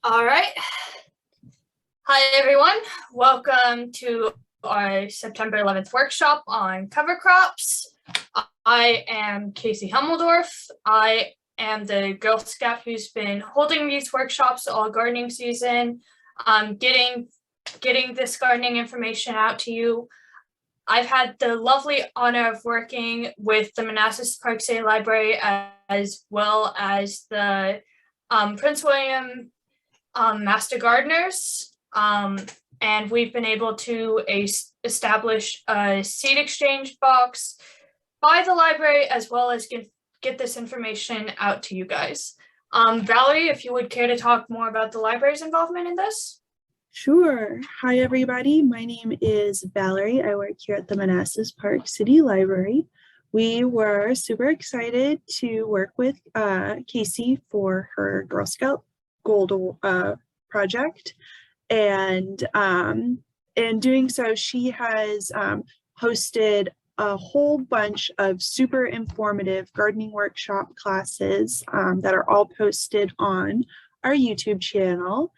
All right. Hi, everyone. Welcome to our September 11th workshop on cover crops. I am Casey Hummeldorf. I am the Girl Scout who's been holding these workshops all gardening season, getting this gardening information out to you. I've had the lovely honor of working with the Manassas Park City Library as well as the Prince William Master Gardeners, and we've been able to establish a seed exchange box by the library as well as get this information out to you guys. Valerie, if you would care to talk more about the library's involvement in this. Sure. Hi, everybody. My name is Valerie. I work here at the Manassas Park City Library. We were super excited to work with Casey for her Girl Scout Gold project. And in doing so, she has hosted a whole bunch of super informative gardening workshop classes that are all posted on our YouTube channel.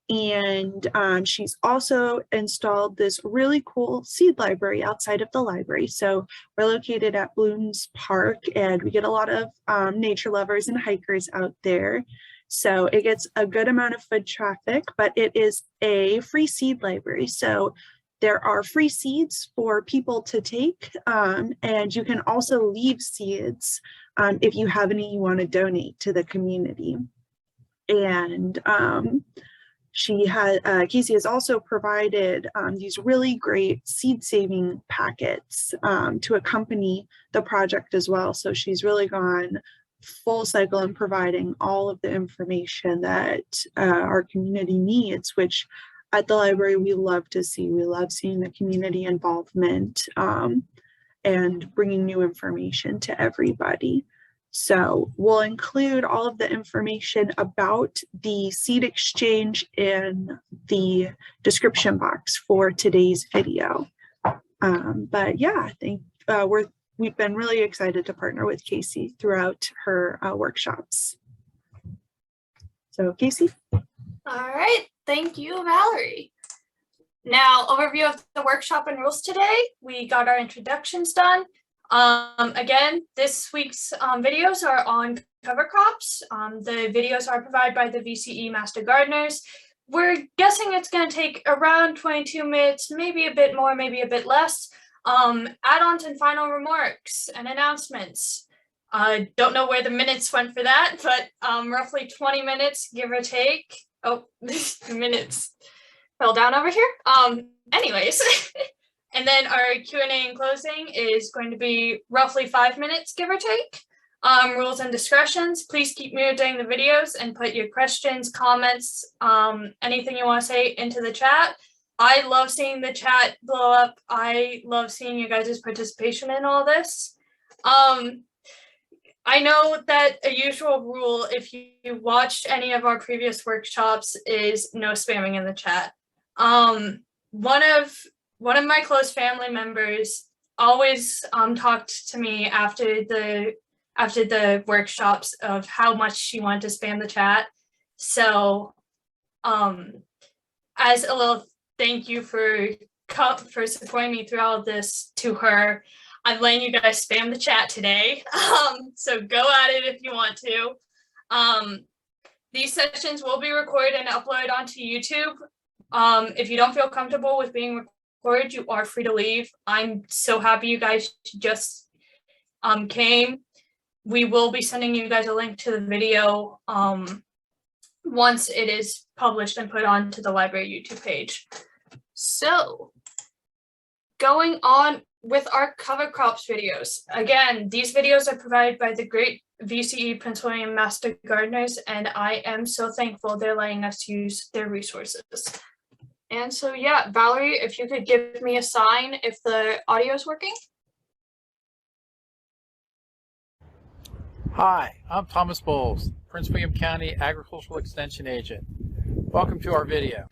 And she's also installed this really cool seed library outside of the library. So we're located at Bloom's Park, and we get a lot of nature lovers and hikers out there. So it gets a good amount of foot traffic, but it is a free seed library. So there are free seeds for people to take, and you can also leave seeds if you have any you want to donate to the community. And Casey has also provided these really great seed saving packets to accompany the project as well. So she's really gone full cycle in providing all of the information that our community needs, which at the library we love to see. We love seeing the community involvement and bringing new information to everybody. So we'll include all of the information about the seed exchange in the description box for today's video. But yeah, I think we've been really excited to partner with Casey throughout her workshops. So Casey. All right, thank you, Valerie. Now, overview of the workshop and rules today. We got our introductions done. Again, this week's videos are on cover crops. The videos are provided by the VCE Master Gardeners. We're guessing it's going to take around 22 minutes, maybe a bit more, maybe a bit less. Add-ons and final remarks and announcements. Don't know where the minutes went for that, but roughly 20 minutes, give or take. Oh, the minutes fell down over here. Anyways. And then our Q&A and closing is going to be roughly 5 minutes, give or take. Rules and discretions, please keep muted during the videos and put your questions, comments, anything you want to say into the chat. I love seeing the chat blow up. I love seeing you guys' participation in all this. I know that a usual rule, if you watched any of our previous workshops, is no spamming in the chat. One of my close family members always talked to me after the workshops of how much she wanted to spam the chat. So as a little thank you for supporting me through all of this to her, I'm letting you guys spam the chat today. So go at it if you want to. These sessions will be recorded and uploaded onto YouTube. If you don't feel comfortable with being recorded, you are free to leave. I'm so happy you guys just came. We will be sending you guys a link to the video once it is published and put onto the library YouTube page. So going on with our cover crops videos. Again, these videos are provided by the great VCE Prince William Master Gardeners, and I am so thankful they're letting us use their resources. And so, yeah, Valerie, if you could give me a sign if the audio is working. Hi, I'm Thomas Bowles, Prince William County Agricultural Extension Agent. Welcome to our video.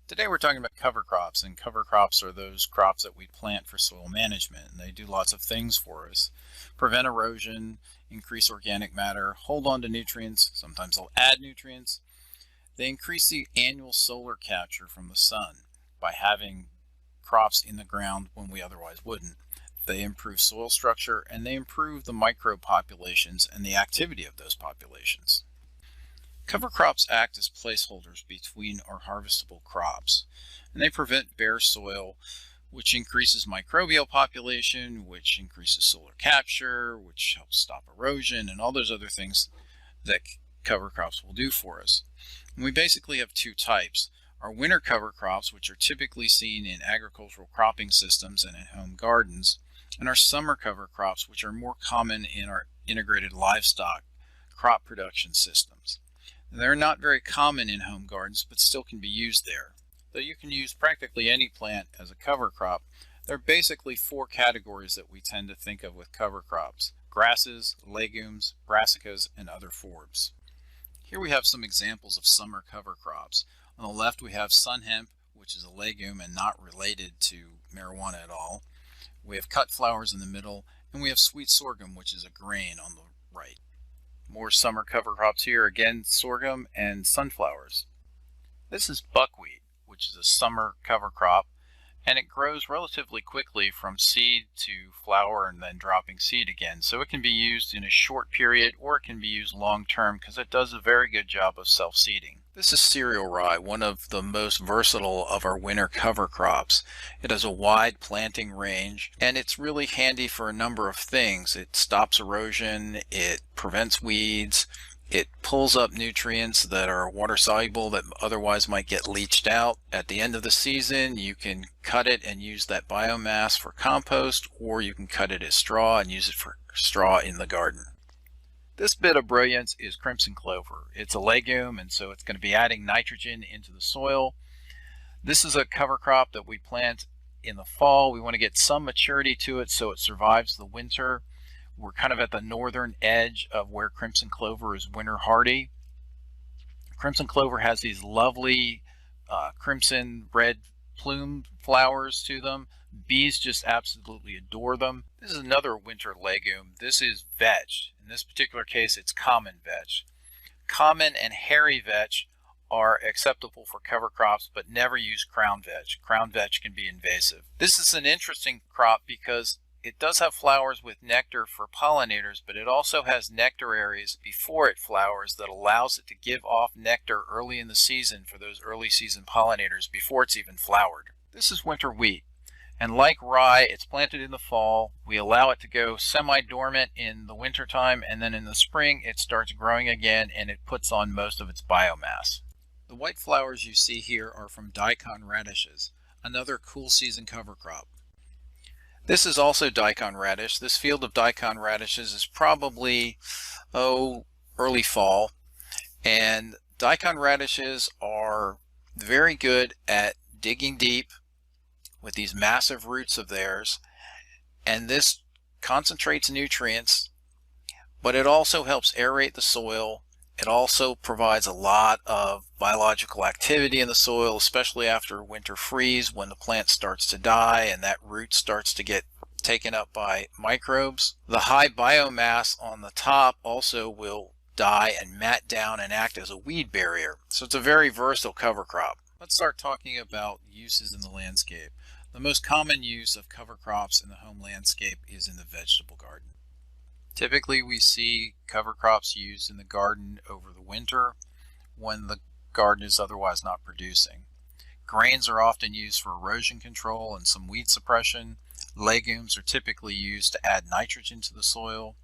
Today we're talking about cover crops, and cover crops are those crops that we plant for soil management, and they do lots of things for us. Prevent erosion, increase organic matter, hold on to nutrients, sometimes they'll add nutrients, They increase the annual solar capture from the sun by having crops in the ground when we otherwise wouldn't. They improve soil structure and they improve the microbe populations and the activity of those populations. Cover crops act as placeholders between our harvestable crops, and they prevent bare soil, which increases microbial population, which increases solar capture, which helps stop erosion, and all those other things that cover crops will do for us. And we basically have two types. Our winter cover crops, which are typically seen in agricultural cropping systems and in home gardens, and our summer cover crops, which are more common in our integrated livestock crop production systems. They're not very common in home gardens, but still can be used there. Though you can use practically any plant as a cover crop, there are basically four categories that we tend to think of with cover crops: grasses, legumes, brassicas, and other forbs. Here we have some examples of summer cover crops. On the left we have sun hemp, which is a legume and not related to marijuana at all. We have cut flowers in the middle, and we have sweet sorghum, which is a grain, on the right. More summer cover crops here, again sorghum and sunflowers. This is buckwheat, which is a summer cover crop, and it grows relatively quickly from seed to flower and then dropping seed again. So it can be used in a short period or it can be used long term because it does a very good job of self-seeding. This is cereal rye, one of the most versatile of our winter cover crops. It has a wide planting range and it's really handy for a number of things. It stops erosion, it prevents weeds, it pulls up nutrients that are water soluble that otherwise might get leached out. At the end of the season, you can cut it and use that biomass for compost, or you can cut it as straw and use it for straw in the garden. This bit of brilliance is crimson clover. It's a legume, and so it's going to be adding nitrogen into the soil. This is a cover crop that we plant in the fall. We want to get some maturity to it so it survives the winter. We're kind of at the northern edge of where crimson clover is winter hardy. Crimson clover has these lovely crimson red plume flowers to them. Bees just absolutely adore them. This is another winter legume. This is vetch. In this particular case, it's common vetch. Common and hairy vetch are acceptable for cover crops, but never use crown vetch. Crown vetch can be invasive. This is an interesting crop because it does have flowers with nectar for pollinators, but it also has nectar areas before it flowers that allows it to give off nectar early in the season for those early season pollinators before it's even flowered. This is winter wheat, and like rye, it's planted in the fall. We allow it to go semi-dormant in the winter time, and then in the spring it starts growing again and it puts on most of its biomass. The white flowers you see here are from daikon radishes, another cool season cover crop. This is also daikon radish. This field of daikon radishes is probably, early fall. And daikon radishes are very good at digging deep with these massive roots of theirs. And this concentrates nutrients, but it also helps aerate the soil. It also provides a lot of biological activity in the soil, especially after winter freeze when the plant starts to die and that root starts to get taken up by microbes. The high biomass on the top also will die and mat down and act as a weed barrier. So it's a very versatile cover crop. Let's start talking about uses in the landscape. The most common use of cover crops in the home landscape is in the vegetable garden. Typically we see cover crops used in the garden over the winter when the garden is otherwise not producing. Grains are often used for erosion control and some weed suppression. Legumes are typically used to add nitrogen to the soil.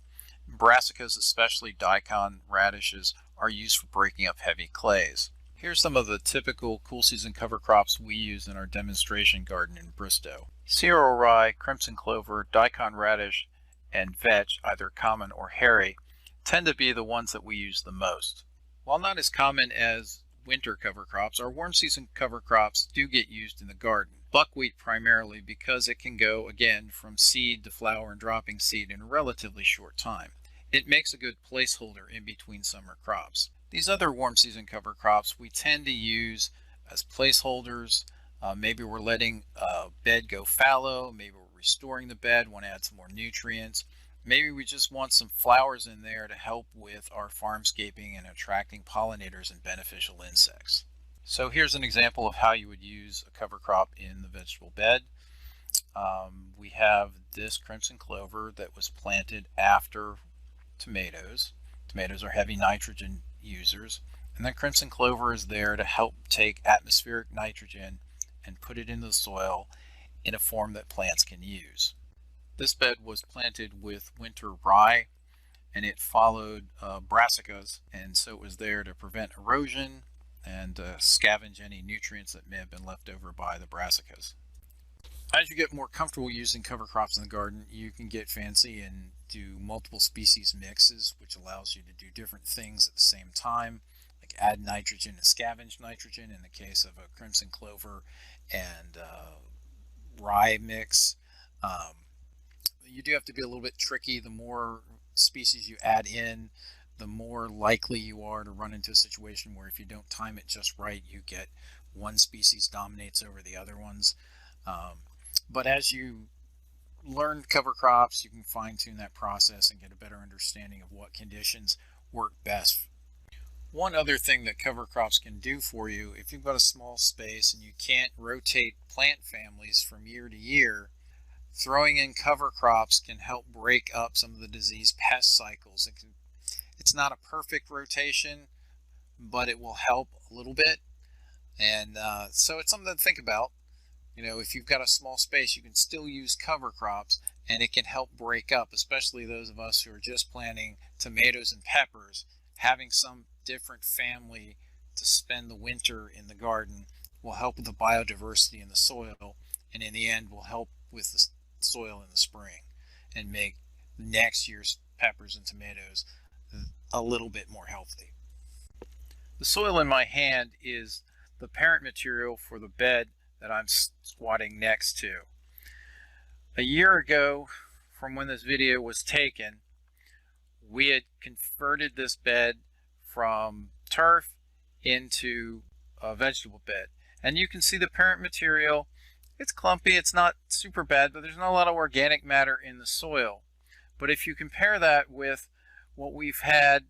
Brassicas, especially daikon radishes, are used for breaking up heavy clays. Here's some of the typical cool season cover crops we use in our demonstration garden in Bristow. Cereal rye, crimson clover, daikon radish, and vetch, either common or hairy, tend to be the ones that we use the most. While not as common as winter cover crops, our warm season cover crops do get used in the garden. Buckwheat primarily because it can go, again, from seed to flower and dropping seed in a relatively short time. It makes a good placeholder in between summer crops. These other warm season cover crops we tend to use as placeholders. Maybe we're letting a bed go fallow, maybe we're restoring the bed, want to add some more nutrients. Maybe we just want some flowers in there to help with our farmscaping and attracting pollinators and beneficial insects. So here's an example of how you would use a cover crop in the vegetable bed. We have this crimson clover that was planted after tomatoes. Tomatoes are heavy nitrogen users, and then crimson clover is there to help take atmospheric nitrogen and put it into the soil in a form that plants can use. This bed was planted with winter rye, and it followed brassicas, and so it was there to prevent erosion and scavenge any nutrients that may have been left over by the brassicas. As you get more comfortable using cover crops in the garden, you can get fancy and do multiple species mixes, which allows you to do different things at the same time, like add nitrogen and scavenge nitrogen in the case of a crimson clover and rye mix. You do have to be a little bit tricky. The more species you add in, the more likely you are to run into a situation where if you don't time it just right, you get one species dominates over the other ones. But as you learn cover crops, you can fine-tune that process and get a better understanding of what conditions work best. One other thing that cover crops can do for you, if you've got a small space and you can't rotate plant families from year to year, throwing in cover crops can help break up some of the disease pest cycles. It's not a perfect rotation, but it will help a little bit. And so it's something to think about. You know, if you've got a small space, you can still use cover crops, and it can help break up, especially those of us who are just planting tomatoes and peppers. Having some different family to spend the winter in the garden will help with the biodiversity in the soil, and in the end will help with the soil in the spring and make next year's peppers and tomatoes a little bit more healthy. The soil in my hand is the parent material for the bed that I'm squatting next to. A year ago from when this video was taken, we had converted this bed from turf into a vegetable bed. And you can see the parent material. It's clumpy, it's not super bad, but there's not a lot of organic matter in the soil. But if you compare that with what we've had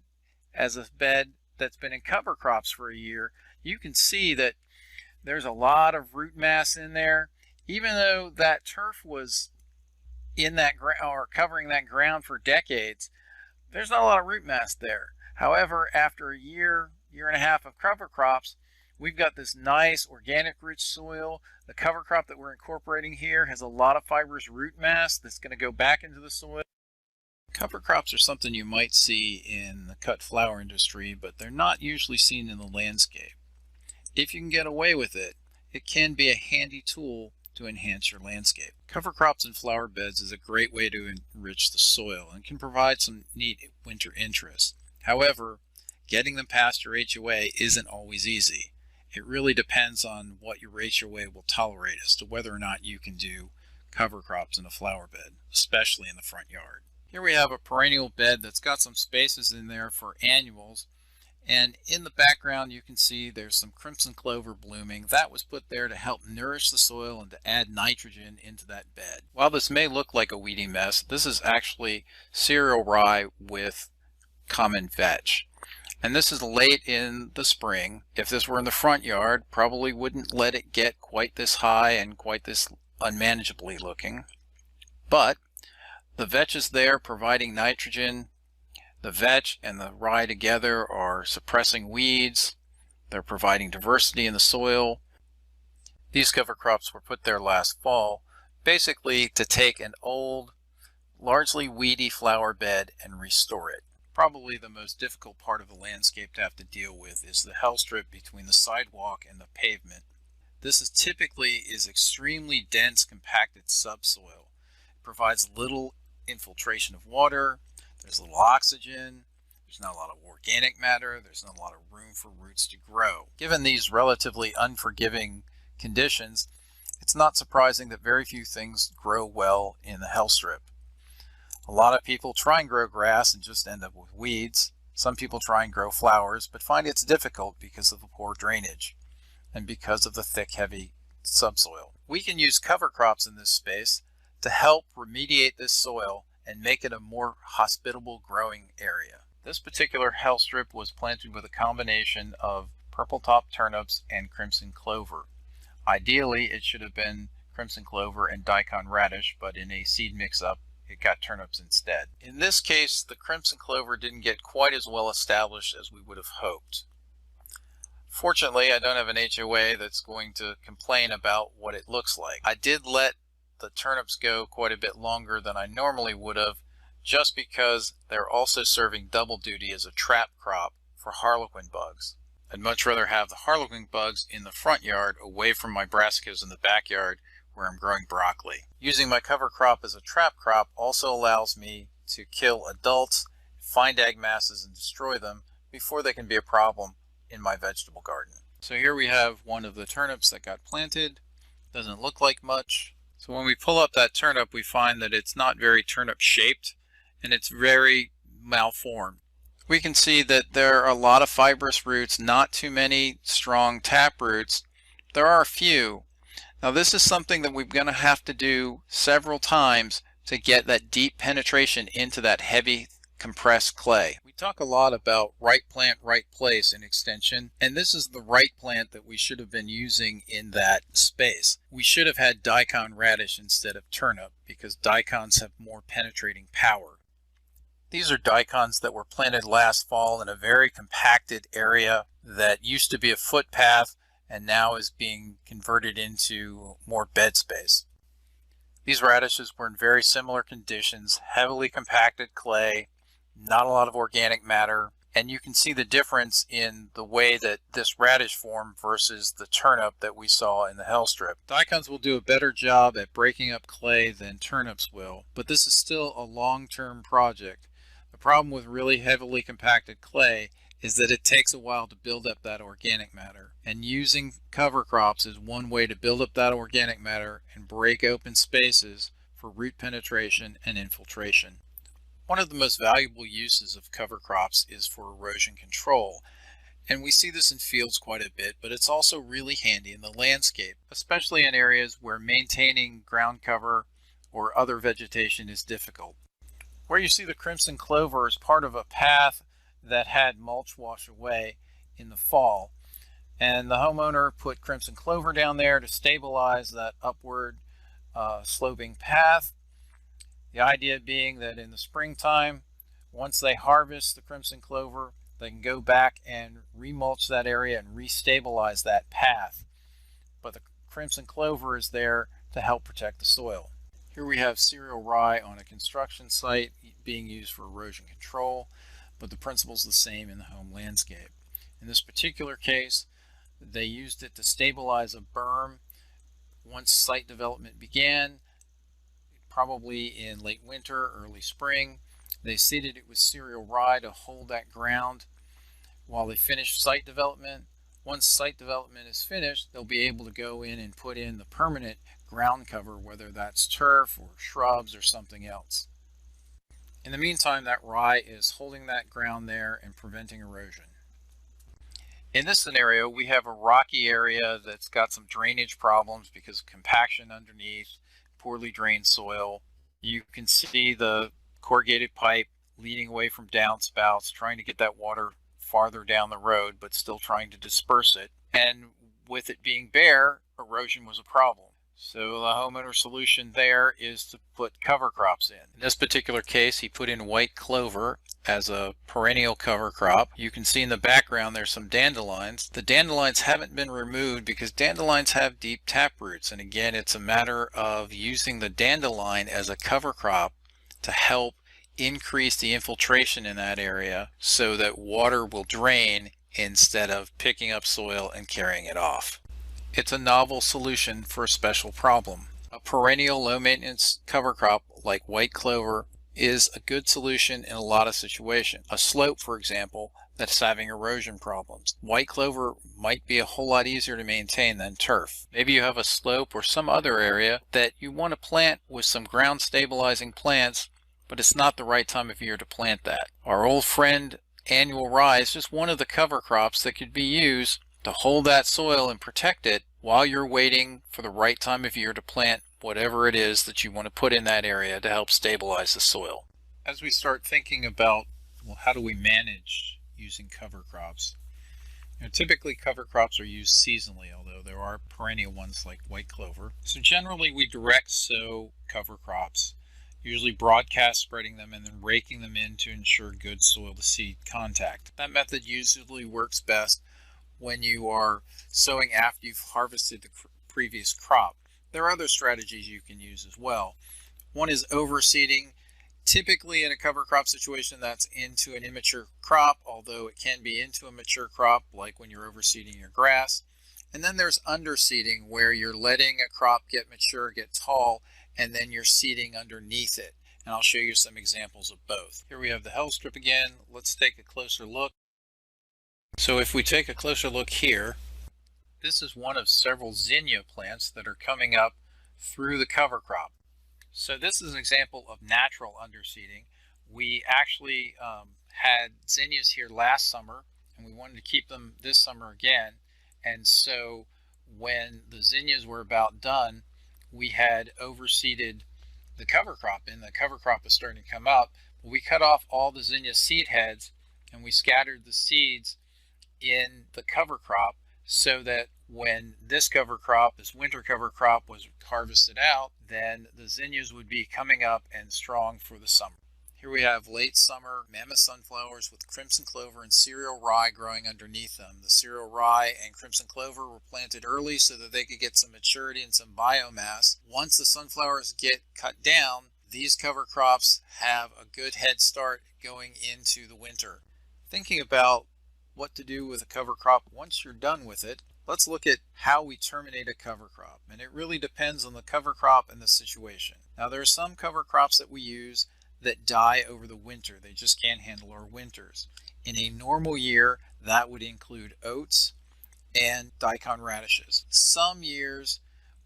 as a bed that's been in cover crops for a year, you can see that there's a lot of root mass in there. Even though that turf was in that ground or covering that ground for decades, there's not a lot of root mass there. However, after a year and a half of cover crops, we've got this nice organic rich soil. The cover crop that we're incorporating here has a lot of fibrous root mass that's going to go back into the soil. Cover crops are something you might see in the cut flower industry, but they're not usually seen in the landscape. If you can get away with it, it can be a handy tool to enhance your landscape. Cover crops in flower beds is a great way to enrich the soil and can provide some neat winter interest. However, getting them past your HOA isn't always easy. It really depends on what your HOA will tolerate as to whether or not you can do cover crops in a flower bed, especially in the front yard. Here we have a perennial bed that's got some spaces in there for annuals. And in the background you can see there's some crimson clover blooming. That was put there to help nourish the soil and to add nitrogen into that bed. While this may look like a weedy mess, this is actually cereal rye with common vetch. And this is late in the spring. If this were in the front yard, probably wouldn't let it get quite this high and quite this unmanageably looking. But the vetch is there providing nitrogen. The vetch and the rye together are suppressing weeds. They're providing diversity in the soil. These cover crops were put there last fall, basically to take an old, largely weedy flower bed and restore it. Probably the most difficult part of the landscape to have to deal with is the hell strip between the sidewalk and the pavement. This is typically extremely dense, compacted subsoil. It provides little infiltration of water. There's little oxygen, there's not a lot of organic matter, there's not a lot of room for roots to grow. Given these relatively unforgiving conditions, it's not surprising that very few things grow well in the hell strip. A lot of people try and grow grass and just end up with weeds. Some people try and grow flowers, but find it's difficult because of the poor drainage and because of the thick, heavy subsoil. We can use cover crops in this space to help remediate this soil and make it a more hospitable growing area. This particular health strip was planted with a combination of purple top turnips and crimson clover. Ideally, it should have been crimson clover and daikon radish, but in a seed mix-up, it got turnips instead. In this case, the crimson clover didn't get quite as well established as we would have hoped. Fortunately, I don't have an HOA that's going to complain about what it looks like. I did let the turnips go quite a bit longer than I normally would have, just because they're also serving double duty as a trap crop for harlequin bugs. I'd much rather have the harlequin bugs in the front yard away from my brassicas in the backyard where I'm growing broccoli. Using my cover crop as a trap crop also allows me to kill adults, find egg masses, and destroy them before they can be a problem in my vegetable garden. So here we have one of the turnips that got planted. Doesn't look like much. So when we pull up that turnip, we find that it's not very turnip shaped and it's very malformed. We can see that there are a lot of fibrous roots, not too many strong tap roots. There are a few. Now this is something that we're going to have to do several times to get that deep penetration into that heavy compressed clay. We talk a lot about right plant, right place in extension, and this is the right plant that we should have been using in that space. We should have had daikon radish instead of turnip because daikons have more penetrating power. These are daikons that were planted last fall in a very compacted area that used to be a footpath and now is being converted into more bed space. These radishes were in very similar conditions, heavily compacted clay, not a lot of organic matter, and you can see the difference in the way that this radish formed versus the turnip that we saw in the health strip. Daikons will do a better job at breaking up clay than turnips will, but this is still a long-term project. The problem with really heavily compacted clay is that it takes a while to build up that organic matter, and using cover crops is one way to build up that organic matter and break open spaces for root penetration and infiltration. One of the most valuable uses of cover crops is for erosion control, and we see this in fields quite a bit, but it's also really handy in the landscape, especially in areas where maintaining ground cover or other vegetation is difficult. Where you see the crimson clover is part of a path that had mulch wash away in the fall, and the homeowner put crimson clover down there to stabilize that upward sloping path. The idea being that in the springtime, once they harvest the crimson clover, they can go back and remulch that area and restabilize that path. But the crimson clover is there to help protect the soil. Here we have cereal rye on a construction site being used for erosion control, but the principle is the same in the home landscape. In this particular case, they used it to stabilize a berm. Once site development began, probably in late winter, early spring, they seeded it with cereal rye to hold that ground while they finish site development. Once site development is finished, they'll be able to go in and put in the permanent ground cover, whether that's turf or shrubs or something else. In the meantime, that rye is holding that ground there and preventing erosion. In this scenario, we have a rocky area that's got some drainage problems because of compaction underneath, poorly drained soil. You can see the corrugated pipe leading away from downspouts, trying to get that water farther down the road, but still trying to disperse it. And with it being bare, erosion was a problem. So the homeowner's solution there is to put cover crops in. In this particular case, he put in white clover as a perennial cover crop. You can see in the background there's some dandelions. The dandelions haven't been removed because dandelions have deep tap roots. And again, it's a matter of using the dandelion as a cover crop to help increase the infiltration in that area so that water will drain instead of picking up soil and carrying it off. It's a novel solution for a special problem. A perennial low-maintenance cover crop like white clover is a good solution in a lot of situations. A slope, for example, that's having erosion problems. White clover might be a whole lot easier to maintain than turf. Maybe you have a slope or some other area that you want to plant with some ground stabilizing plants, but it's not the right time of year to plant that. Our old friend annual rye is just one of the cover crops that could be used to hold that soil and protect it while you're waiting for the right time of year to plant whatever it is that you want to put in that area to help stabilize the soil. As we start thinking about, well, how do we manage using cover crops? Typically cover crops are used seasonally, although there are perennial ones like white clover. So generally we direct sow cover crops, usually broadcast spreading them and then raking them in to ensure good soil to seed contact. That method usually works best when you are sowing after you've harvested the previous crop. There are other strategies you can use as well. One is overseeding. Typically in a cover crop situation, that's into an immature crop, although it can be into a mature crop, like when you're overseeding your grass. And then there's underseeding, where you're letting a crop get mature, get tall, and then you're seeding underneath it. And I'll show you some examples of both. Here we have the Hell Strip again. Let's take a closer look. So if we take a closer look here, this is one of several zinnia plants that are coming up through the cover crop. So this is an example of natural underseeding. We actually had zinnias here last summer, and we wanted to keep them this summer again. And so when the zinnias were about done, we had overseeded the cover crop, and the cover crop was starting to come up. We cut off all the zinnia seed heads, and we scattered the seeds in the cover crop, so that when this cover crop, this winter cover crop, was harvested out, then the zinnias would be coming up and strong for the summer. Here we have late summer mammoth sunflowers with crimson clover and cereal rye growing underneath them. The cereal rye and crimson clover were planted early so that they could get some maturity and some biomass. Once the sunflowers get cut down, these cover crops have a good head start going into the winter. Thinking about what to do with a cover crop once you're done with it, let's look at how we terminate a cover crop. And it really depends on the cover crop and the situation. Now there are some cover crops that we use that die over the winter. They just can't handle our winters. In a normal year, that would include oats and daikon radishes. Some years,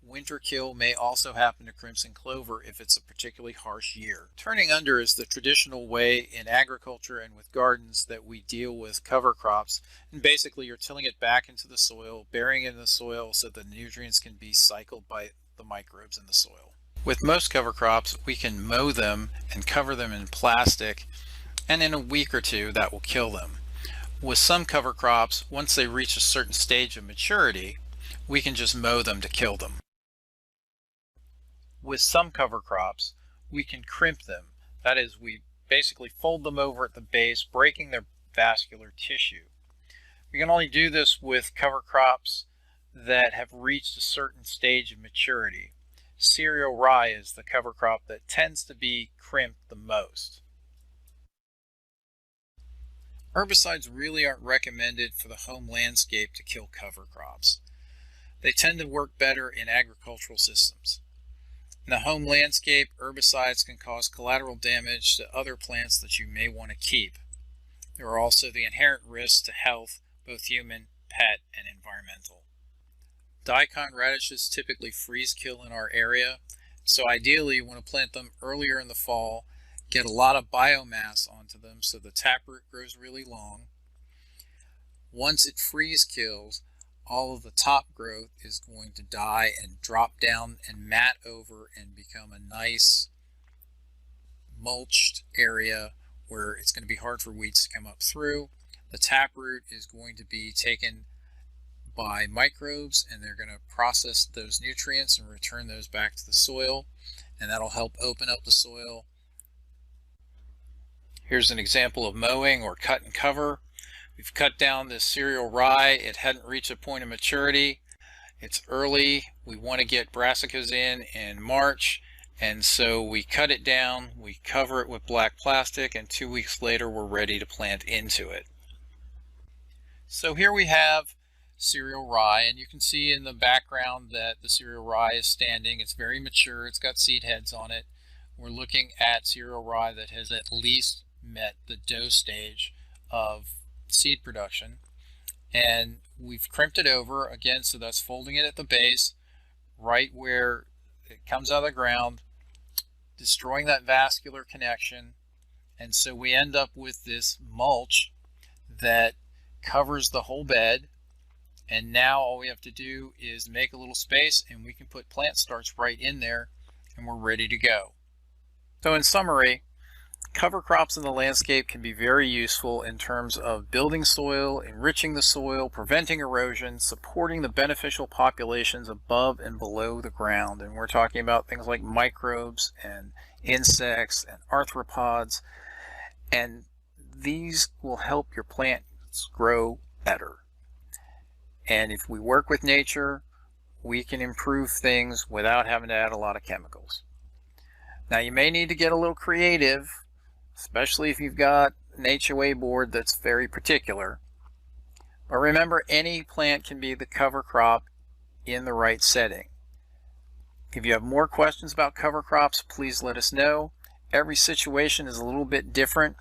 winter kill may also happen to crimson clover if it's a particularly harsh year. Turning under is the traditional way in agriculture and with gardens that we deal with cover crops. And basically you're tilling it back into the soil, burying it in the soil so the nutrients can be cycled by the microbes in the soil. With most cover crops, we can mow them and cover them in plastic, and in a week or two that will kill them. With some cover crops, once they reach a certain stage of maturity, we can just mow them to kill them. With some cover crops, we can crimp them. That is, we basically fold them over at the base, breaking their vascular tissue. We can only do this with cover crops that have reached a certain stage of maturity. Cereal rye is the cover crop that tends to be crimped the most. Herbicides really aren't recommended for the home landscape to kill cover crops. They tend to work better in agricultural systems. In the home landscape, herbicides can cause collateral damage to other plants that you may want to keep. There are also the inherent risks to health, both human, pet, and environmental. Daikon radishes typically freeze kill in our area, so ideally you want to plant them earlier in the fall, get a lot of biomass onto them so the taproot grows really long. Once it freeze kills, all of the top growth is going to die and drop down and mat over and become a nice mulched area where it's going to be hard for weeds to come up through. The taproot is going to be taken by microbes, and they're going to process those nutrients and return those back to the soil, and that'll help open up the soil. Here's an example of mowing or cut and cover. We've cut down this cereal rye. It hadn't reached a point of maturity. It's early. We want to get brassicas in March, and so we cut it down, we cover it with black plastic, and 2 weeks later we're ready to plant into it. So here we have cereal rye, and you can see in the background that the cereal rye is standing. It's very mature. It's got seed heads on it. We're looking at cereal rye that has at least met the dough stage of seed production, and we've crimped it over again, so that's folding it at the base right where it comes out of the ground, destroying that vascular connection, and so we end up with this mulch that covers the whole bed, And now all we have to do is make a little space and we can put plant starts right in there and we're ready to go. So in summary, cover crops in the landscape can be very useful in terms of building soil, enriching the soil, preventing erosion, supporting the beneficial populations above and below the ground. And we're talking about things like microbes and insects and arthropods. And these will help your plants grow better. And if we work with nature, we can improve things without having to add a lot of chemicals. Now you may need to get a little creative, especially if you've got an HOA board that's very particular. But remember, any plant can be the cover crop in the right setting. If you have more questions about cover crops, please let us know. Every situation is a little bit different,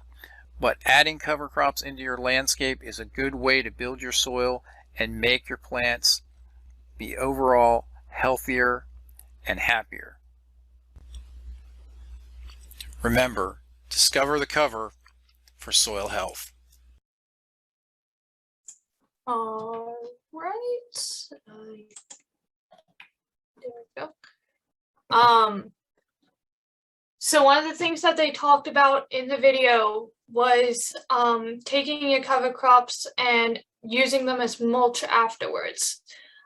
but adding cover crops into your landscape is a good way to build your soil and make your plants be overall healthier and happier. Remember, discover the cover for soil health. All right. There we go. So one of the things that they talked about in the video was taking your cover crops and using them as mulch afterwards.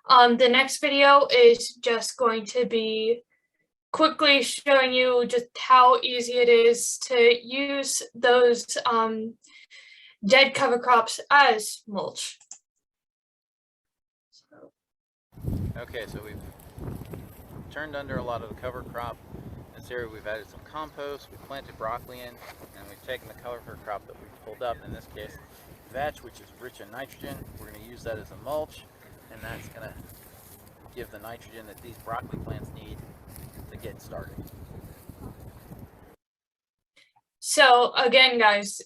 The next video is just going to be quickly showing you just how easy it is to use those dead cover crops as mulch. Okay, so we've turned under a lot of the cover crop. In this area we've added some compost, we planted broccoli in, and we've taken the cover crop that we've pulled up, in this case vetch, which is rich in nitrogen. We're going to use that as a mulch, and that's going to give the nitrogen that these broccoli plants need to get started. So again, guys,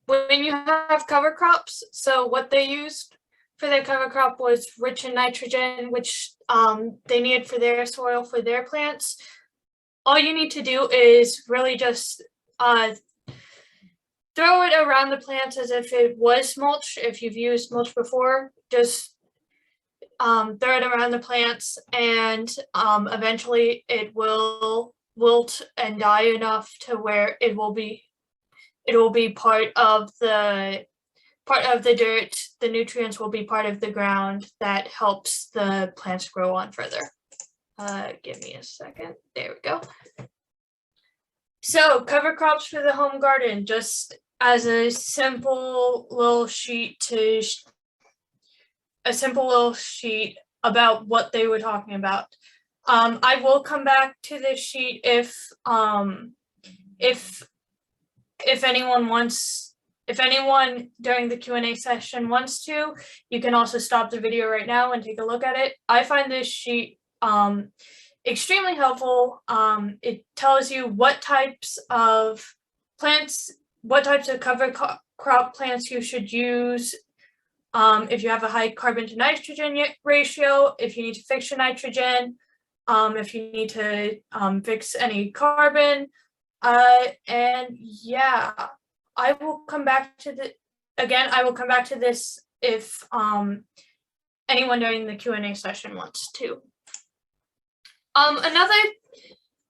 when you have cover crops, so what they used for their cover crop was rich in nitrogen, which they needed for their soil, for their plants. All you need to do is really just throw it around the plants as if it was mulch. If you've used mulch before, just throw it around the plants, and eventually it will wilt and die enough to where it will be part of the dirt. The nutrients will be part of the ground that helps the plants grow on further. Give me a second. There we go. So cover crops for the home garden, just as a simple little sheet about what they were talking about. I will come back to this sheet if anyone during the Q&A session wants to. You can also stop the video right now and take a look at it. I find this sheet extremely helpful. It tells you what types of plants, what types of cover crop plants you should use. If you have a high carbon to nitrogen ratio, if you need to fix your nitrogen, if you need to fix any carbon. And yeah, I will come back to this if anyone during the Q&A session wants to.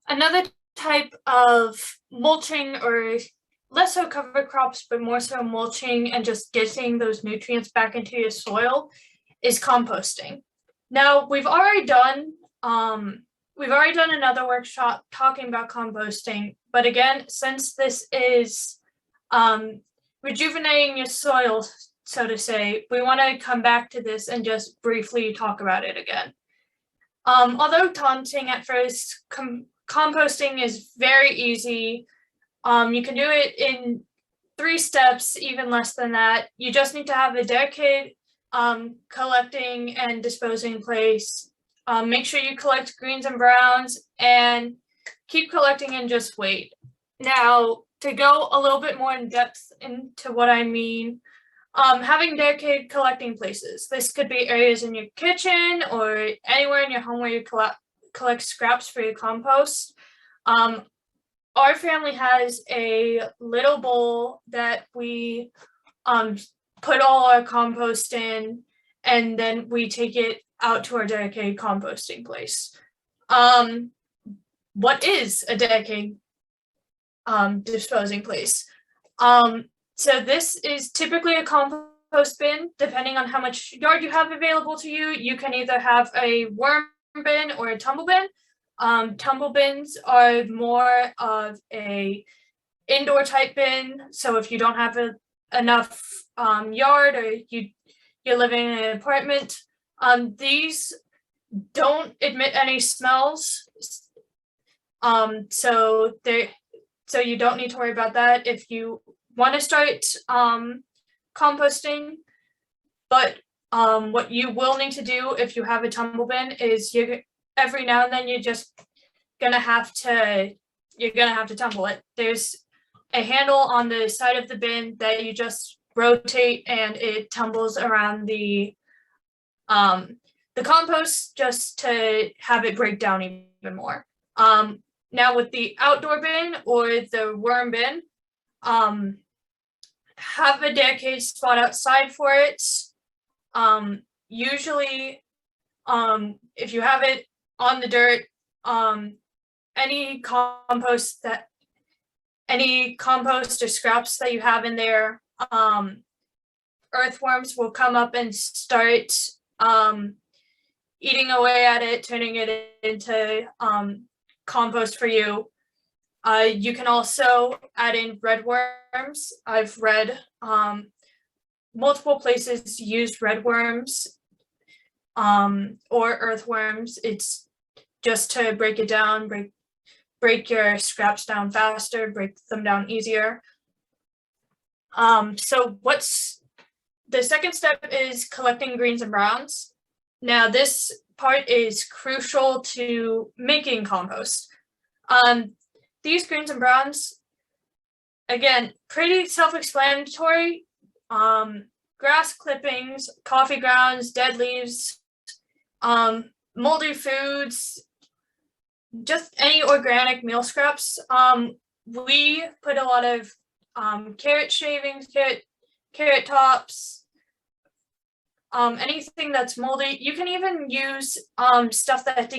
Another type of mulching, or less so cover crops, but more so mulching and just getting those nutrients back into your soil, is composting. Now, we've already done another workshop talking about composting, but again, since this is rejuvenating your soil, so to say, we want to come back to this and just briefly talk about it again. Although daunting at first, composting is very easy. You can do it in 3 steps, even less than that. You just need to have a dedicated collecting and disposing place. Make sure you collect greens and browns, and keep collecting and just wait. Now, to go a little bit more in depth into what I mean, having dedicated collecting places. This could be areas in your kitchen or anywhere in your home where you collect scraps for your compost. Our family has a little bowl that we put all our compost in, and then we take it out to our dedicated composting place. What is a dedicated disposing place? So this is typically a compost bin. Depending on how much yard you have available to you, you can either have a worm bin or a tumble bin. Tumble bins are more of a indoor type bin. So if you don't have enough yard, or you're living in an apartment, these don't emit any smells. So you don't need to worry about that if you want to start composting. But what you will need to do if you have a tumble bin is every now and then you're gonna have to tumble it. There's a handle on the side of the bin that you just rotate, and it tumbles around the compost just to have it break down even more. Now with the outdoor bin or the worm bin, have a dedicated spot outside for it. Usually, if you have it on the dirt, any compost or scraps that you have in there, earthworms will come up and start eating away at it, turning it into compost for you. You can also add in red worms. I've read multiple places use red worms or earthworms. It's just to break it down, break your scraps down faster, break them down easier. So what's the second step is collecting greens and browns. Now this part is crucial to making compost. These greens and browns, again, pretty self-explanatory. Grass clippings, coffee grounds, dead leaves, moldy foods, just any organic meal scraps. We put a lot of carrot shavings, carrot tops, anything that's moldy. You can even use stuff that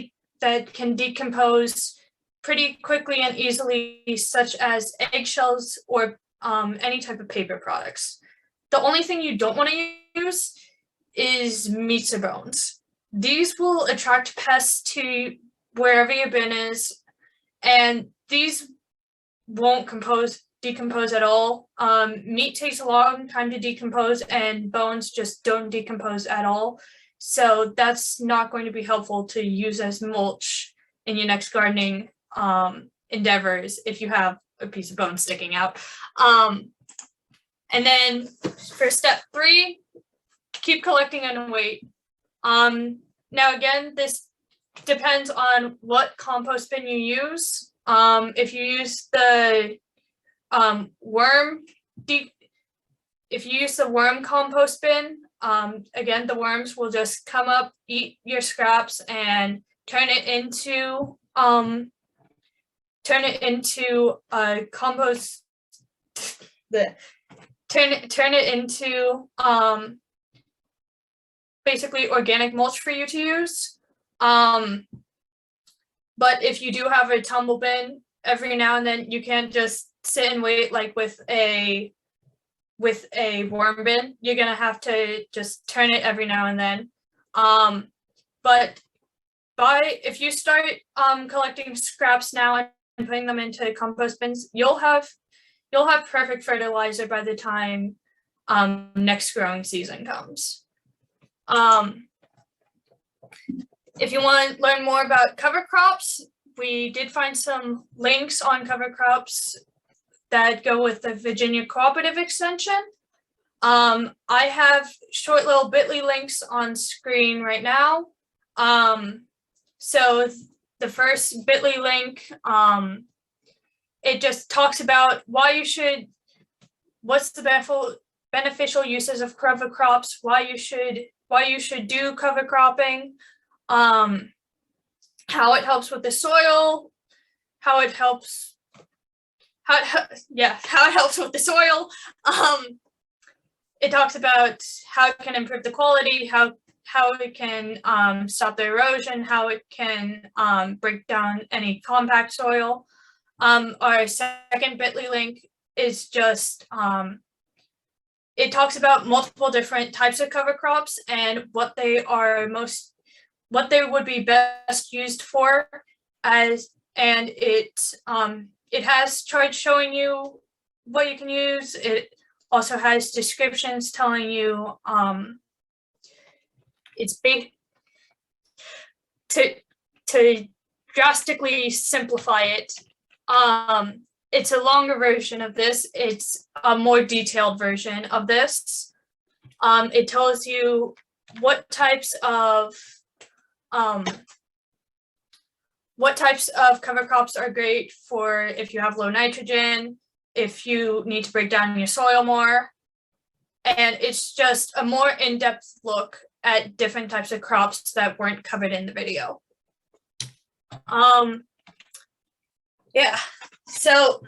can decompose pretty quickly and easily, such as eggshells or any type of paper products. The only thing you don't want to use is meats or bones. These will attract pests to wherever your bin is, and these won't decompose at all. Meat takes a long time to decompose, and bones just don't decompose at all. So that's not going to be helpful to use as mulch in your next gardening endeavors if you have a piece of bone sticking out. And then for step 3, keep collecting and wait. Now again, this depends on what compost bin you use. If you use the worm compost bin, again, the worms will just come up, eat your scraps, and turn it into a compost. Turn it into basically organic mulch for you to use. But if you do have a tumble bin, every now and then you can't just sit and wait like with a worm bin. You're gonna have to just turn it every now and then. But if you start collecting scraps now and putting them into compost bins, you'll have perfect fertilizer by the time next growing season comes. If you want to learn more about cover crops, we did find some links on cover crops that go with the Virginia Cooperative Extension. I have short little bit.ly links on screen right now. So the first bit.ly link, it just talks about what's the beneficial uses of cover crops, why you should do cover cropping, how it helps with the soil, how it helps with the soil. it talks about how it can improve the quality, how it can stop the erosion, how it can break down any compact soil. Our second bit.ly link is just, it talks about multiple different types of cover crops and what they would be best used for, and it has charts showing you what you can use. It also has descriptions telling you it's big to drastically simplify it. It's a longer version of this. It's a more detailed version of this. It tells you what types of cover crops are great for if you have low nitrogen, if you need to break down your soil more. And it's just a more in-depth look at different types of crops that weren't covered in the video. Yeah, so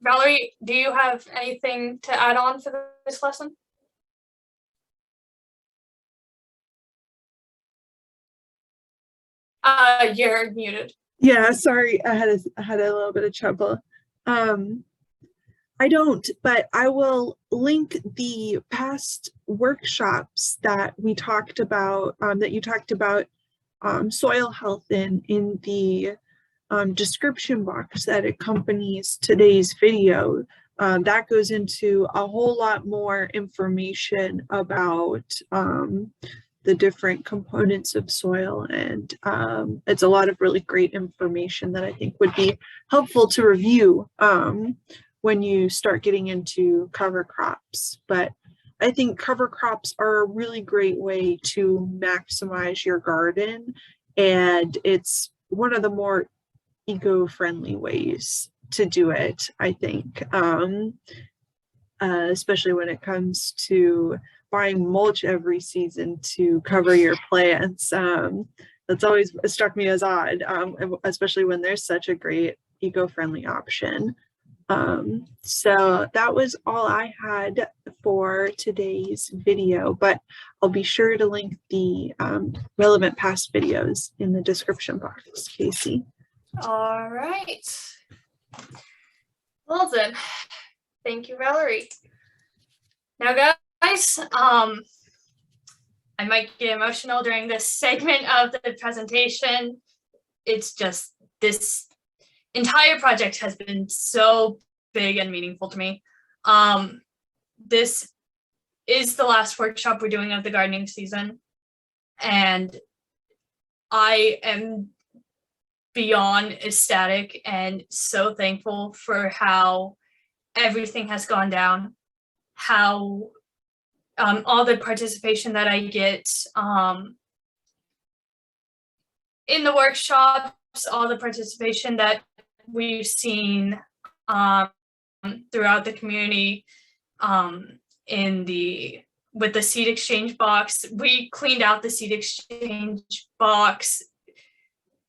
Valerie, do you have anything to add on for this lesson? You're muted. Yeah, sorry, I had a little bit of trouble. I don't, but I will link the past workshops that we talked about, that you talked about soil health in the description box that accompanies today's video. That goes into a whole lot more information about the different components of soil, and it's a lot of really great information that I think would be helpful to review when you start getting into cover crops. But I think cover crops are a really great way to maximize your garden, and it's one of the more eco-friendly ways to do it, I think, especially when it comes to buying mulch every season to cover your plants. That's always struck me as odd, especially when there's such a great eco-friendly option. So that was all I had for today's video, but I'll be sure to link the relevant past videos in the description box, Casey. All right. Well then, thank you, Valerie. Now, guys, I might get emotional during this segment of the presentation. It's just this entire project has been so big and meaningful to me. This is the last workshop we're doing of the gardening season, and I am beyond ecstatic and so thankful for how everything has gone down, how all the participation that I get in the workshops, all the participation that we've seen throughout the community with the seed exchange box. We cleaned out the seed exchange box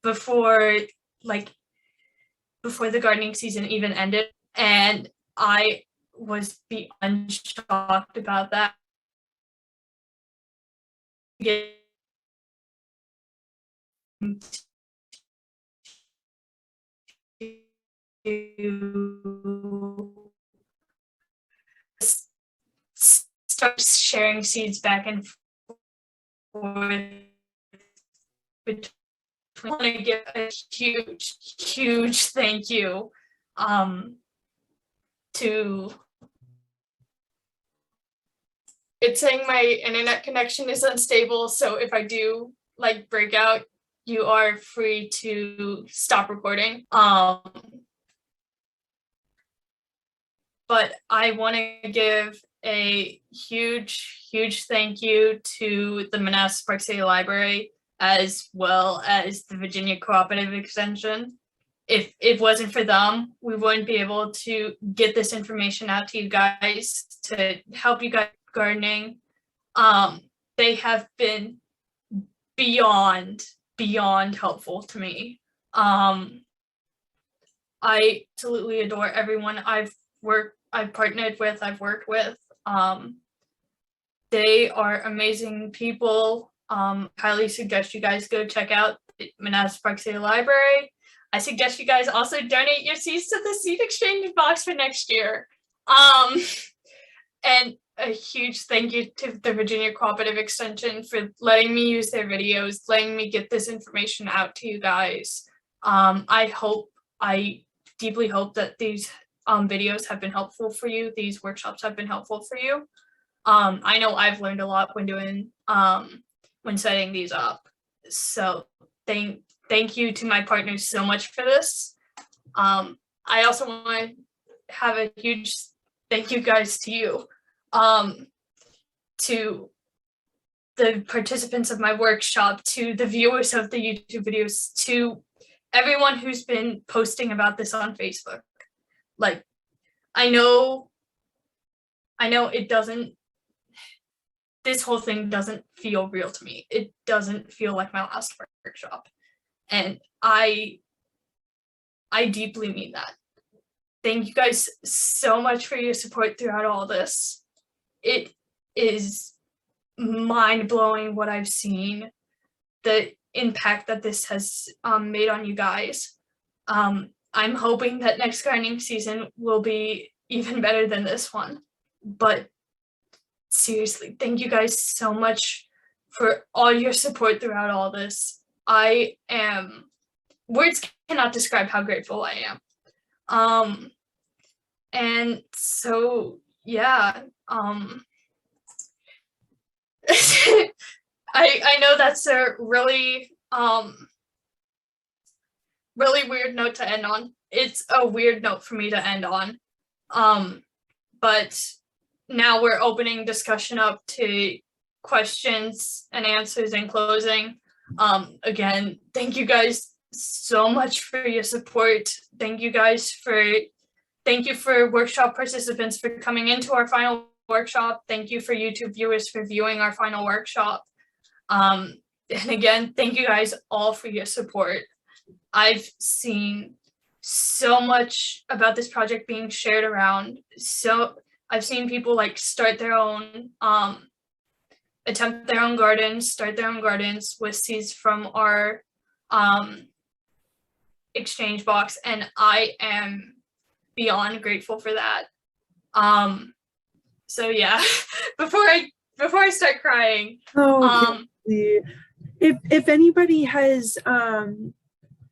before the gardening season even ended, and I was beyond shocked about that. Start sharing seeds back and forth. I want to give a huge thank you to, it's saying my internet connection is unstable, so if I do break out, you are free to stop recording. But I want to give a huge thank you to the Manassas Park City Library, as well as the Virginia Cooperative Extension. If it wasn't for them, we wouldn't be able to get this information out to you guys to help you guys gardening. They have been beyond helpful to me. I absolutely adore everyone I've partnered with, I've worked with. They are amazing people. Highly suggest you guys go check out the Manassas Park City Library. I suggest you guys also donate your seeds to the seed exchange box for next year. And a huge thank you to the Virginia Cooperative Extension for letting me use their videos, letting me get this information out to you guys. I deeply hope that these videos have been helpful for you. These workshops have been helpful for you. I know I've learned a lot when doing when setting these up. So thank you to my partners so much for this. I also want to have a huge thank you guys to you, to the participants of my workshop, to the viewers of the YouTube videos, to everyone who's been posting about this on Facebook. Like, I know it doesn't, this whole thing doesn't feel real to me. It doesn't feel like my last workshop. And I deeply mean that. Thank you guys so much for your support throughout all this. It is mind-blowing what I've seen, the impact that this has made on you guys. I'm hoping that next gardening season will be even better than this one. But seriously, thank you guys so much for all your support throughout all this. Words cannot describe how grateful I am. And so, yeah, I know that's a really weird note to end on. It's a weird note for me to end on. But now we're opening discussion up to questions and answers in closing. Again, thank you guys so much for your support. Thank you for workshop participants for coming into our final workshop. Thank you for YouTube viewers for viewing our final workshop. And again, thank you guys all for your support. I've seen so much about this project being shared around. So I've seen people like start their own, attempt their own gardens, start their own gardens with seeds from our exchange box, and I am beyond grateful for that. So yeah, before I start crying, if anybody has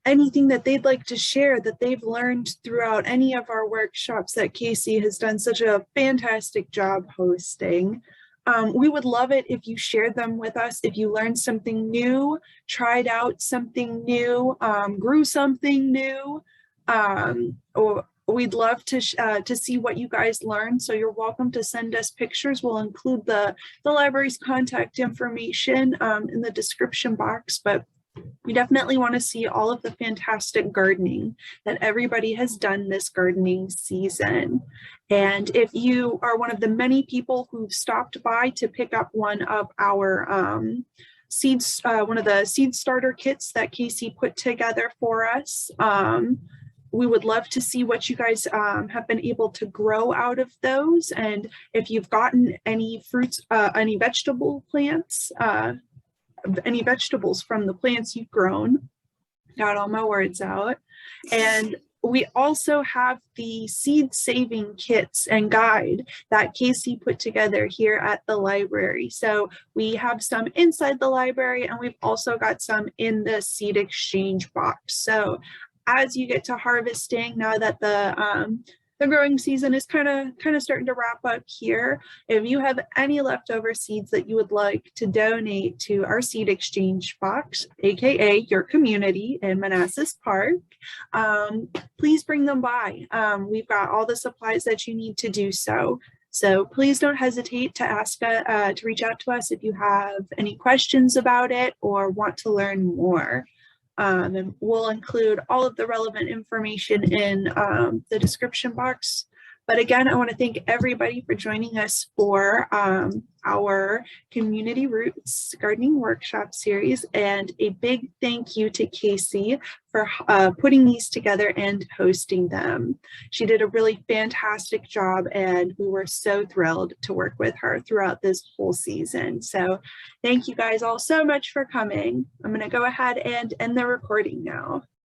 anything that they'd like to share that they've learned throughout any of our workshops that Casey has done such a fantastic job hosting, we would love it if you shared them with us. If you learned something new, tried out something new, grew something new, or we'd love to see what you guys learned. So you're welcome to send us pictures. We'll include the library's contact information in the description box, but we definitely want to see all of the fantastic gardening that everybody has done this gardening season. And if you are one of the many people who've stopped by to pick up one of our seeds, one of the seed starter kits that Casey put together for us, we would love to see what you guys have been able to grow out of those. And if you've gotten any fruits, any vegetable plants, any vegetables from the plants you've grown. Got all my words out. And we also have the seed saving kits and guide that Casey put together here at the library. So we have some inside the library, and we've also got some in the seed exchange box. So as you get to harvesting, now that the growing season is kind of starting to wrap up here, if you have any leftover seeds that you would like to donate to our seed exchange box, aka your community in Manassas Park, please bring them by. We've got all the supplies that you need to do so. So please don't hesitate to ask to reach out to us if you have any questions about it or want to learn more. And we'll include all of the relevant information in the description box. But again, I want to thank everybody for joining us for our Community Roots Gardening Workshop series, and a big thank you to Casey for putting these together and hosting them. She did a really fantastic job, and we were so thrilled to work with her throughout this whole season. So thank you guys all so much for coming. I'm going to go ahead and end the recording now.